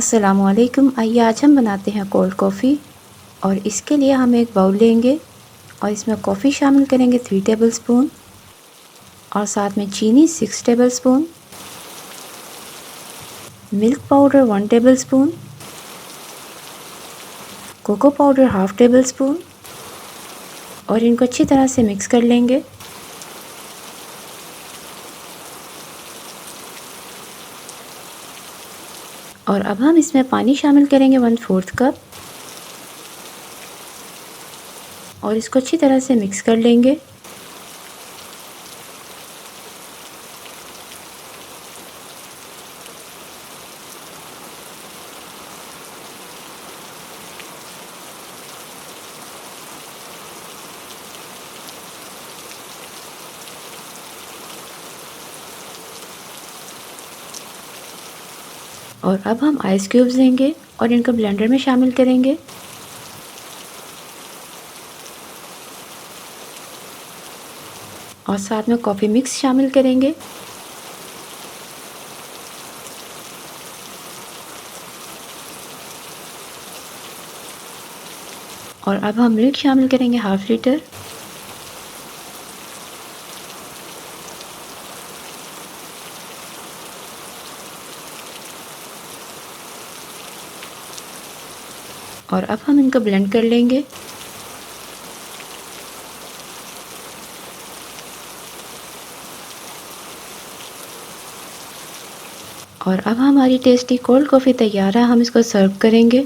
अस्सलामुअलैकुम। आइए आज हम बनाते हैं कोल्ड कॉफ़ी। और इसके लिए हम एक बाउल लेंगे और इसमें कॉफ़ी शामिल करेंगे 3 टेबलस्पून और साथ में चीनी 6 tablespoon, milk powder 1 tablespoon, cocoa powder half tablespoon और इनको अच्छी तरह से मिक्स कर लेंगे। और अब हम इसमें पानी शामिल करेंगे 1/4 कप और इसको अच्छी तरह से मिक्स कर लेंगे। और अब हम आइस क्यूब्स लेंगे और इनको ब्लेंडर में शामिल करेंगे। और साथ में कॉफ़ी मिक्स शामिल करेंगे। और अब हम मिल्क शामिल करेंगे हाफ़ लीटर। और अब हम इनको ब्लेंड कर लेंगे। और अब हमारी टेस्टी कोल्ड कॉफ़ी तैयार है। हम इसको सर्व करेंगे।